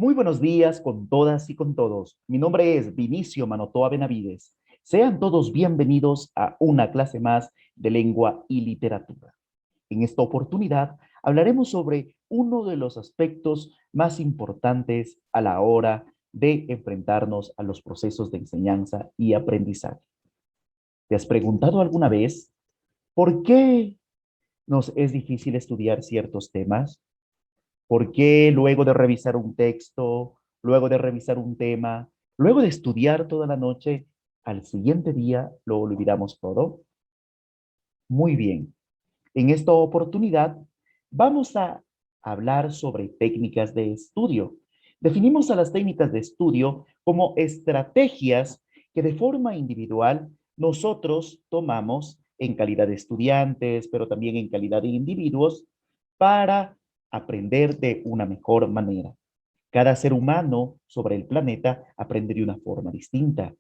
Muy buenos días con todas y con todos. Mi nombre es Vinicio Manotoa Benavides. Sean todos bienvenidos a una clase más de lengua y literatura. En esta oportunidad hablaremos sobre uno de los aspectos más importantes a la hora de enfrentarnos a los procesos de enseñanza y aprendizaje. ¿Te has preguntado alguna vez por qué nos es difícil estudiar ciertos temas? ¿Por qué luego de revisar un texto, luego de revisar un tema, luego de estudiar toda la noche, al siguiente día lo olvidamos todo? Muy bien. En esta oportunidad vamos a hablar sobre técnicas de estudio. Definimos a las técnicas de estudio como estrategias que de forma individual nosotros tomamos en calidad de estudiantes, pero también en calidad de individuos, para aprender de una mejor manera. Cada ser humano sobre el planeta aprende de una forma distinta.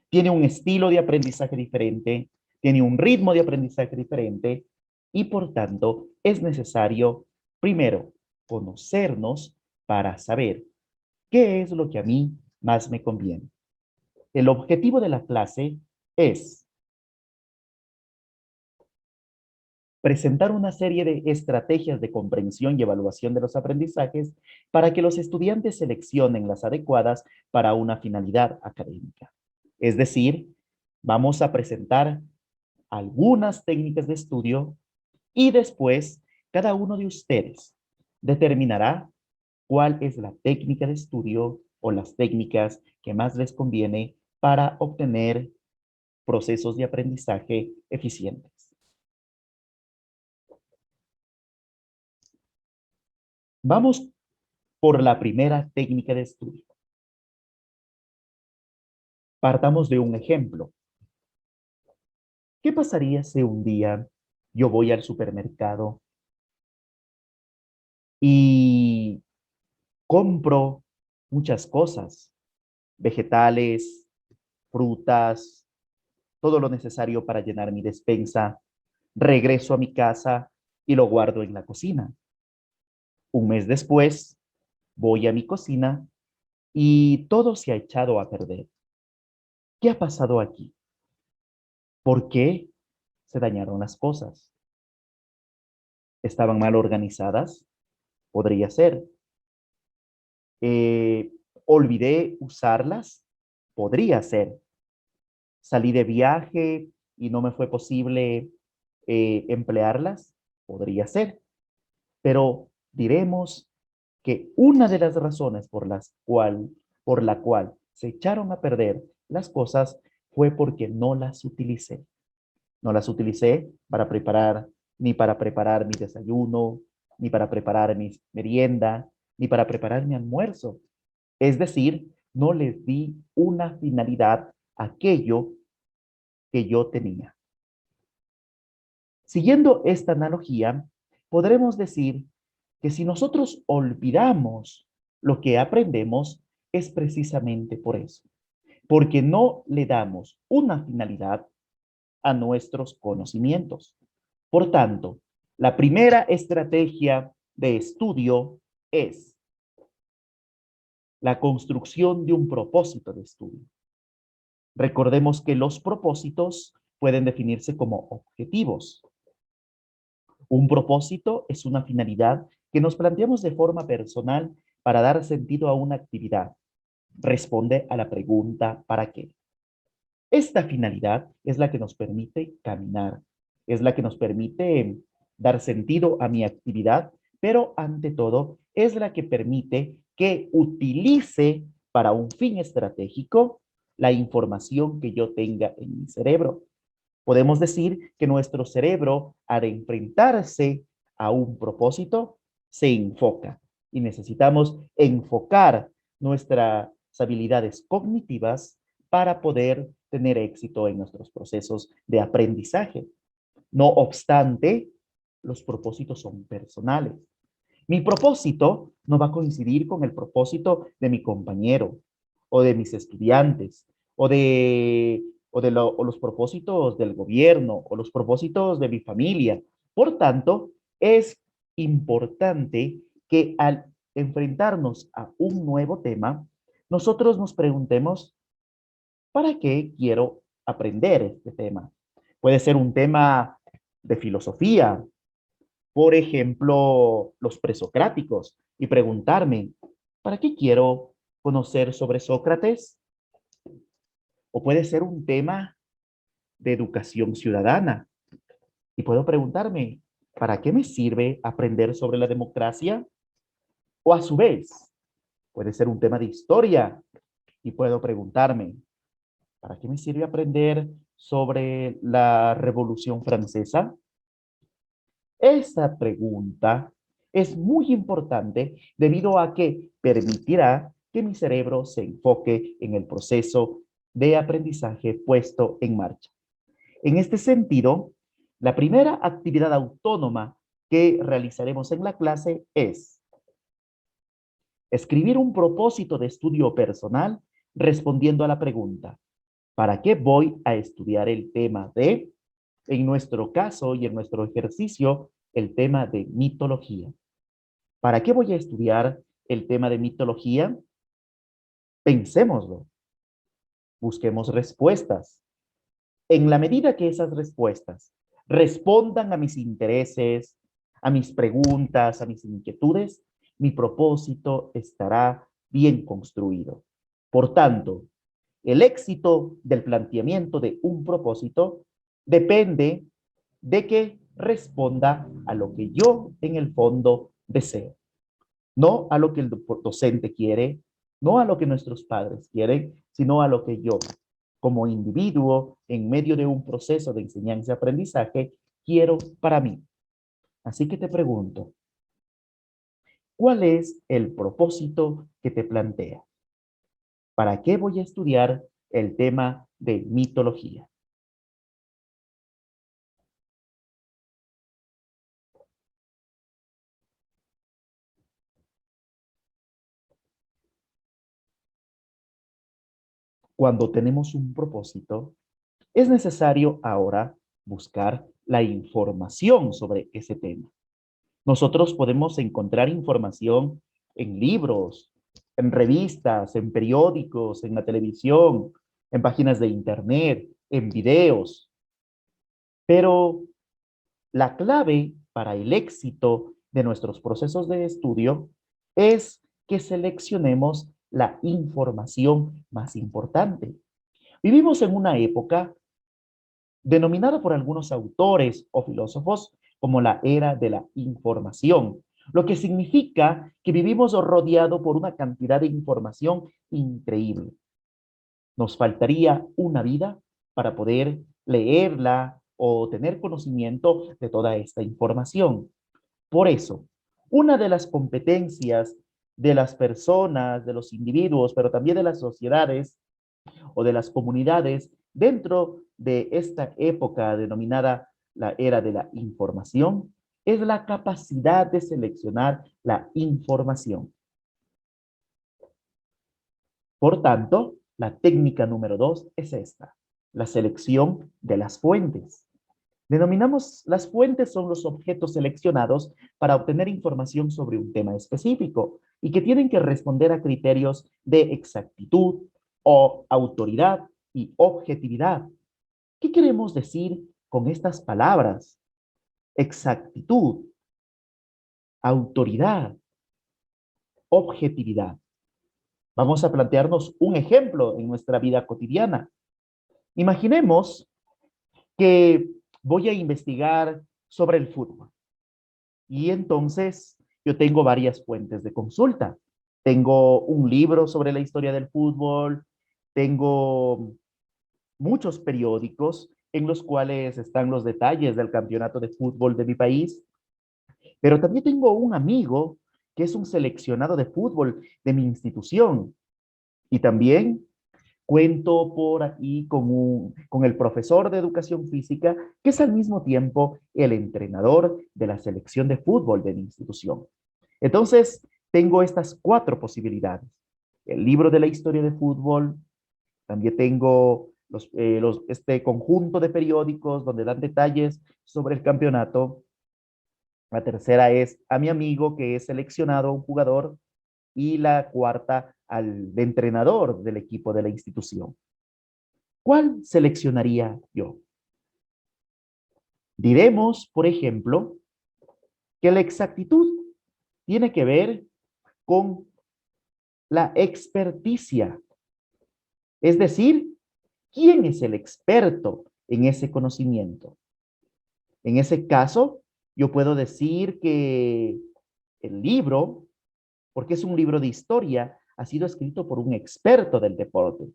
Tiene un estilo de aprendizaje diferente, tiene un ritmo de aprendizaje diferente y por tanto es necesario, primero, conocernos para saber qué es lo que a mí más me conviene. El objetivo de la clase es presentar una serie de estrategias de comprensión y evaluación de los aprendizajes para que los estudiantes seleccionen las adecuadas para una finalidad académica. Es decir, vamos a presentar algunas técnicas de estudio y después cada uno de ustedes determinará cuál es la técnica de estudio o las técnicas que más les conviene para obtener procesos de aprendizaje eficientes. Vamos por la primera técnica de estudio. Partamos de un ejemplo. ¿Qué pasaría si un día yo voy al supermercado y compro muchas cosas, vegetales, frutas, todo lo necesario para llenar mi despensa, regreso a mi casa y lo guardo en la cocina? Un mes después, voy a mi cocina y todo se ha echado a perder. ¿Qué ha pasado aquí? ¿Por qué se dañaron las cosas? ¿Estaban mal organizadas? Podría ser. Eh, ¿Olvidé usarlas? Podría ser. ¿Salí de viaje y no me fue posible emplearlas? Podría ser. Pero diremos que una de las razones por la cual se echaron a perder las cosas fue porque no las utilicé. No las utilicé para preparar, ni para preparar mi desayuno, ni para preparar mi merienda, ni para preparar mi almuerzo. Es decir, no les di una finalidad a aquello que yo tenía. Siguiendo esta analogía, podremos decir que si nosotros olvidamos lo que aprendemos, es precisamente por eso, porque no le damos una finalidad a nuestros conocimientos. Por tanto, la primera estrategia de estudio es la construcción de un propósito de estudio. Recordemos que los propósitos pueden definirse como objetivos. Un propósito es una finalidad que nos planteamos de forma personal para dar sentido a una actividad. Responde a la pregunta ¿para qué? Esta finalidad es la que nos permite caminar, es la que nos permite dar sentido a mi actividad, pero ante todo es la que permite que utilice para un fin estratégico la información que yo tenga en mi cerebro. Podemos decir que nuestro cerebro, al enfrentarse a un propósito, se enfoca y necesitamos enfocar nuestras habilidades cognitivas para poder tener éxito en nuestros procesos de aprendizaje. No obstante, los propósitos son personales. Mi propósito no va a coincidir con el propósito de mi compañero o de mis estudiantes o los propósitos del gobierno o los propósitos de mi familia. Por tanto, es importante que al enfrentarnos a un nuevo tema, nosotros nos preguntemos, ¿para qué quiero aprender este tema? Puede ser un tema de filosofía, por ejemplo, los presocráticos, y preguntarme, ¿para qué quiero conocer sobre Sócrates? O puede ser un tema de educación ciudadana, y puedo preguntarme, ¿para qué me sirve aprender sobre la democracia? O a su vez, puede ser un tema de historia, y puedo preguntarme, ¿para qué me sirve aprender sobre la Revolución Francesa? Esa pregunta es muy importante debido a que permitirá que mi cerebro se enfoque en el proceso de aprendizaje puesto en marcha. En este sentido, la primera actividad autónoma que realizaremos en la clase es escribir un propósito de estudio personal respondiendo a la pregunta, ¿para qué voy a estudiar el tema de, en nuestro caso y en nuestro ejercicio, el tema de mitología? ¿Para qué voy a estudiar el tema de mitología? Pensémoslo, busquemos respuestas. En la medida que esas respuestas respondan a mis intereses, a mis preguntas, a mis inquietudes, mi propósito estará bien construido. Por tanto, el éxito del planteamiento de un propósito depende de que responda a lo que yo en el fondo deseo, no a lo que el docente quiere, no a lo que nuestros padres quieren, sino a lo que yo, como individuo, en medio de un proceso de enseñanza y aprendizaje, quiero para mí. Así que te pregunto, ¿cuál es el propósito que te plantea? ¿Para qué voy a estudiar el tema de mitología? Cuando tenemos un propósito, es necesario ahora buscar la información sobre ese tema. Nosotros podemos encontrar información en libros, en revistas, en periódicos, en la televisión, en páginas de internet, en videos, pero la clave para el éxito de nuestros procesos de estudio es que seleccionemos la información más importante. Vivimos en una época denominada por algunos autores o filósofos como la era de la información, lo que significa que vivimos rodeados por una cantidad de información increíble. Nos faltaría una vida para poder leerla o tener conocimiento de toda esta información. Por eso, una de las competencias de las personas, de los individuos, pero también de las sociedades o de las comunidades dentro de esta época denominada la era de la información, es la capacidad de seleccionar la información. Por tanto, la técnica número 2 es esta, la selección de las fuentes. Denominamos las fuentes son los objetos seleccionados para obtener información sobre un tema específico y que tienen que responder a criterios de exactitud o autoridad y objetividad. ¿Qué queremos decir con estas palabras? Exactitud, autoridad, objetividad. Vamos a plantearnos un ejemplo en nuestra vida cotidiana. Imaginemos que voy a investigar sobre el fútbol. Y entonces yo tengo varias fuentes de consulta. Tengo un libro sobre la historia del fútbol, tengo muchos periódicos en los cuales están los detalles del campeonato de fútbol de mi país, pero también tengo un amigo que es un seleccionado de fútbol de mi institución y también cuento por aquí con el profesor de educación física, que es al mismo tiempo el entrenador de la selección de fútbol de mi institución. Entonces, tengo estas cuatro posibilidades. El libro de la historia de fútbol, también tengo este conjunto de periódicos donde dan detalles sobre el campeonato. La tercera es a mi amigo que es seleccionado un jugador. Y la cuarta al entrenador del equipo de la institución. ¿Cuál seleccionaría yo? Diremos, por ejemplo, que la exactitud tiene que ver con la experticia, es decir, ¿quién es el experto en ese conocimiento? En ese caso, yo puedo decir que el libro, porque es un libro de historia, ha sido escrito por un experto del deporte.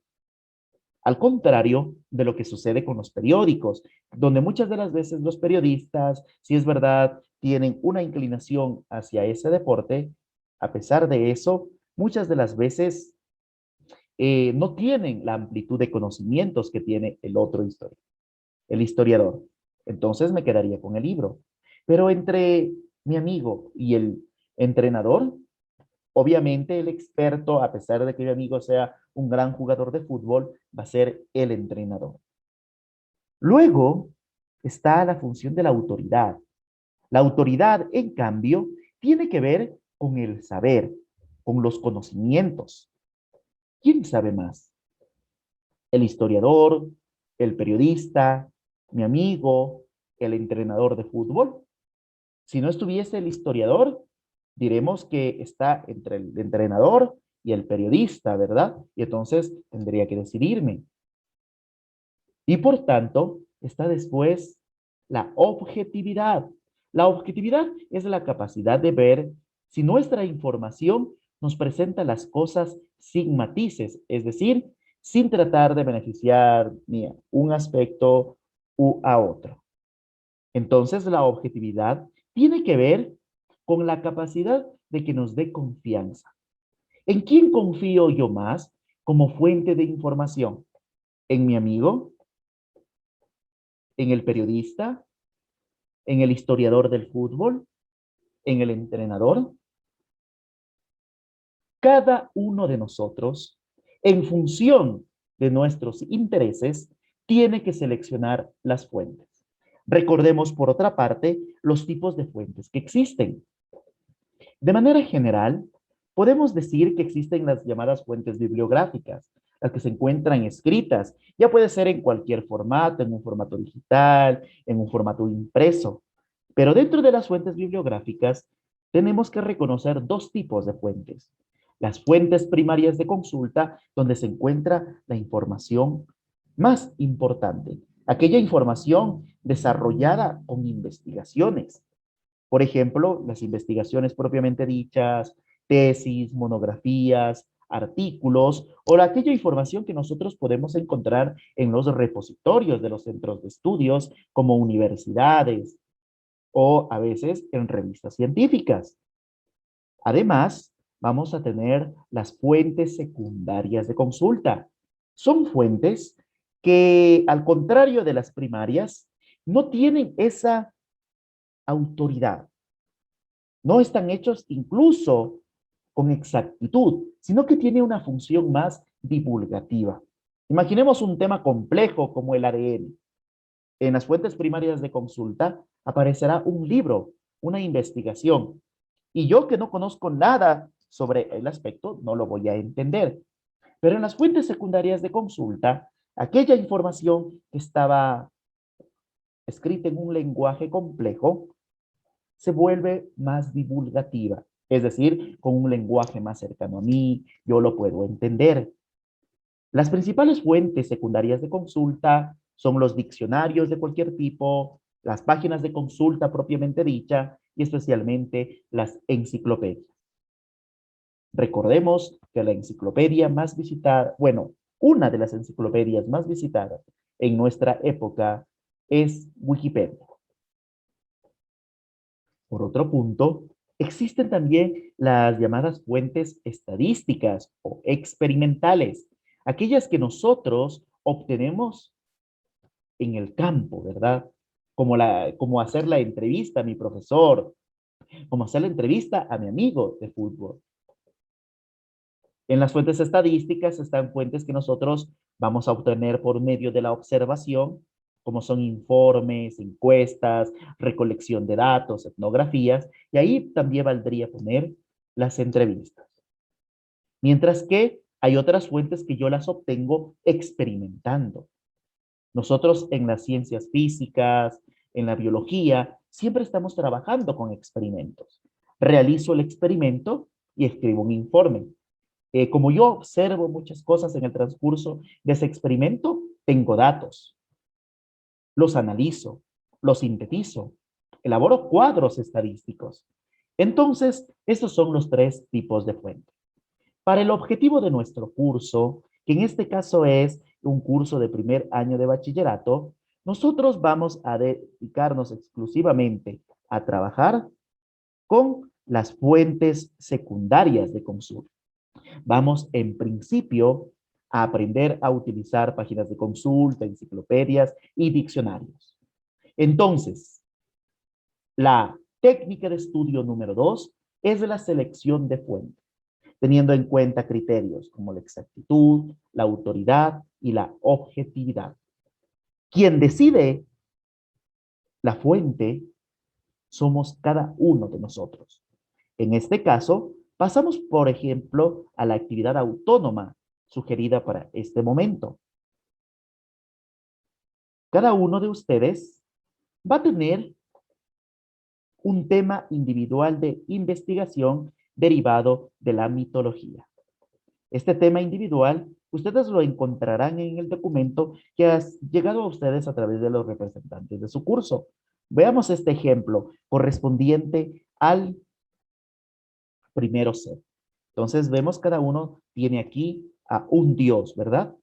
Al contrario de lo que sucede con los periódicos, donde muchas de las veces los periodistas, si es verdad, tienen una inclinación hacia ese deporte, a pesar de eso, muchas de las veces no tienen la amplitud de conocimientos que tiene el otro el historiador. Entonces me quedaría con el libro. Pero entre mi amigo y el entrenador, obviamente el experto, a pesar de que mi amigo sea un gran jugador de fútbol, va a ser el entrenador. Luego está la función de la autoridad. La autoridad, en cambio, tiene que ver con el saber, con los conocimientos. ¿Quién sabe más? ¿El historiador, el periodista, mi amigo, el entrenador de fútbol? Si no estuviese el historiador, diremos que está entre el entrenador y el periodista, ¿verdad? Y entonces tendría que decidirme. Y por tanto, está después la objetividad. La objetividad es la capacidad de ver si nuestra información nos presenta las cosas sin matices, es decir, sin tratar de beneficiar ni a un aspecto u a otro. Entonces, la objetividad tiene que ver con la capacidad de que nos dé confianza. ¿En quién confío yo más como fuente de información? ¿En mi amigo? ¿En el periodista? ¿En el historiador del fútbol? ¿En el entrenador? Cada uno de nosotros, en función de nuestros intereses, tiene que seleccionar las fuentes. Recordemos, por otra parte, los tipos de fuentes que existen. De manera general, podemos decir que existen las llamadas fuentes bibliográficas, las que se encuentran escritas, ya puede ser en cualquier formato, en un formato digital, en un formato impreso. Pero dentro de las fuentes bibliográficas, tenemos que reconocer dos tipos de fuentes. Las fuentes primarias de consulta, donde se encuentra la información más importante, aquella información desarrollada con investigaciones. Por ejemplo, las investigaciones propiamente dichas, tesis, monografías, artículos o aquella información que nosotros podemos encontrar en los repositorios de los centros de estudios como universidades o a veces en revistas científicas. Además, vamos a tener las fuentes secundarias de consulta. Son fuentes que, al contrario de las primarias, no tienen esa autoridad. No están hechos incluso con exactitud, sino que tiene una función más divulgativa. Imaginemos un tema complejo como el ADN. En las fuentes primarias de consulta aparecerá un libro, una investigación, y yo que no conozco nada sobre el aspecto, no lo voy a entender. Pero en las fuentes secundarias de consulta, aquella información que estaba escrita en un lenguaje complejo se vuelve más divulgativa, es decir, con un lenguaje más cercano a mí, yo lo puedo entender. Las principales fuentes secundarias de consulta son los diccionarios de cualquier tipo, las páginas de consulta propiamente dicha y especialmente las enciclopedias. Recordemos que la enciclopedia más visitada, bueno, una de las enciclopedias más visitadas en nuestra época es Wikipedia. Por otro punto, existen también las llamadas fuentes estadísticas o experimentales, aquellas que nosotros obtenemos en el campo, ¿verdad? Como hacer la entrevista a mi profesor, como hacer la entrevista a mi amigo de fútbol. En las fuentes estadísticas están fuentes que nosotros vamos a obtener por medio de la observación, como son informes, encuestas, recolección de datos, etnografías, y ahí también valdría poner las entrevistas. Mientras que hay otras fuentes que yo las obtengo experimentando. Nosotros en las ciencias físicas, en la biología, siempre estamos trabajando con experimentos. Realizo el experimento y escribo un informe. Como yo observo muchas cosas en el transcurso de ese experimento, tengo datos, los analizo, los sintetizo, elaboro cuadros estadísticos. Entonces, estos son los tres tipos de fuentes. Para el objetivo de nuestro curso, que en este caso es un curso de primer año de bachillerato, nosotros vamos a dedicarnos exclusivamente a trabajar con las fuentes secundarias de consulta. Vamos en principio a aprender a utilizar páginas de consulta, enciclopedias y diccionarios. Entonces, la técnica de estudio número 2 es la selección de fuentes, teniendo en cuenta criterios como la exactitud, la autoridad y la objetividad. Quien decide la fuente somos cada uno de nosotros. En este caso, pasamos, por ejemplo, a la actividad autónoma sugerida para este momento. Cada uno de ustedes va a tener un tema individual de investigación derivado de la mitología. Este tema individual, ustedes lo encontrarán en el documento que ha llegado a ustedes a través de los representantes de su curso. Veamos este ejemplo correspondiente al primero C. Entonces vemos cada uno tiene aquí a un Dios, ¿verdad?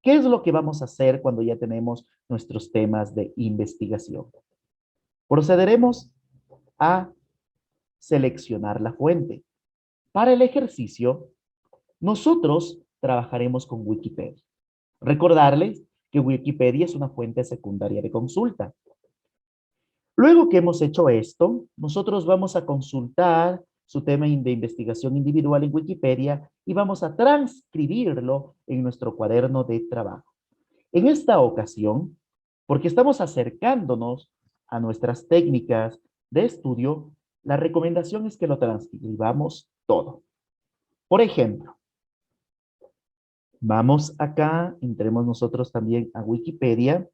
¿Qué es lo que vamos a hacer cuando ya tenemos nuestros temas de investigación? Procederemos a seleccionar la fuente. Para el ejercicio, nosotros trabajaremos con Wikipedia. Recordarles que Wikipedia es una fuente secundaria de consulta. Luego que hemos hecho esto, nosotros vamos a consultar su tema de investigación individual en Wikipedia y vamos a transcribirlo en nuestro cuaderno de trabajo. En esta ocasión, porque estamos acercándonos a nuestras técnicas de estudio, la recomendación es que lo transcribamos todo. Por ejemplo, vamos acá, entremos nosotros también a Wikipedia.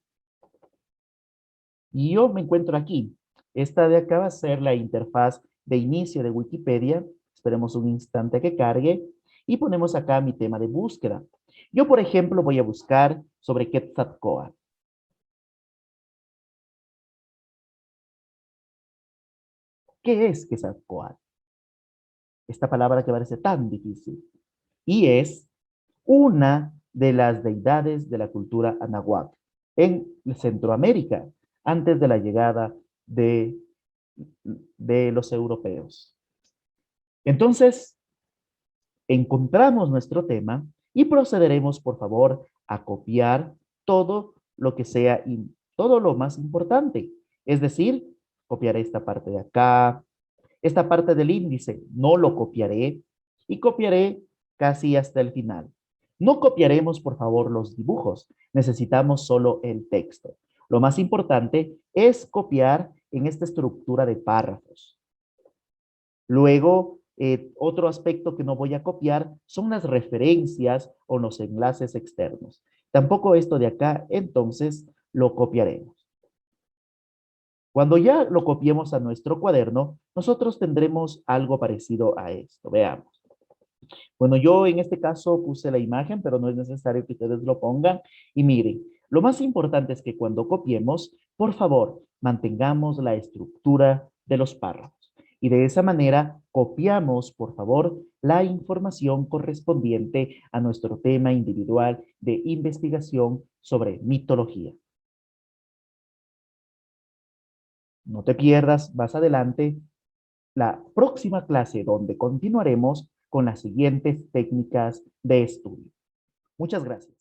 Y yo me encuentro aquí. Esta de acá va a ser la interfaz de inicio de Wikipedia. Esperemos un instante que cargue. Y ponemos acá mi tema de búsqueda. Yo, por ejemplo, voy a buscar sobre Quetzalcóatl. ¿Qué es Quetzalcóatl? Esta palabra que parece tan difícil. Y es una de las deidades de la cultura anáhuac en Centroamérica, antes de la llegada de los europeos. Entonces, encontramos nuestro tema y procederemos, por favor, a copiar todo lo que sea, todo lo más importante. Es decir, copiaré esta parte de acá, esta parte del índice, no lo copiaré y copiaré casi hasta el final. No copiaremos, por favor, los dibujos. Necesitamos solo el texto. Lo más importante es copiar en esta estructura de párrafos. Luego, otro aspecto que no voy a copiar son las referencias o los enlaces externos. Tampoco esto de acá, entonces, lo copiaremos. Cuando ya lo copiemos a nuestro cuaderno, nosotros tendremos algo parecido a esto. Veamos. Bueno, yo en este caso puse la imagen, pero no es necesario que ustedes lo pongan. Y miren, lo más importante es que cuando copiemos, por favor, mantengamos la estructura de los párrafos. Y de esa manera copiamos, por favor, la información correspondiente a nuestro tema individual de investigación sobre mitología. No te pierdas más adelante la próxima clase donde continuaremos con las siguientes técnicas de estudio. Muchas gracias.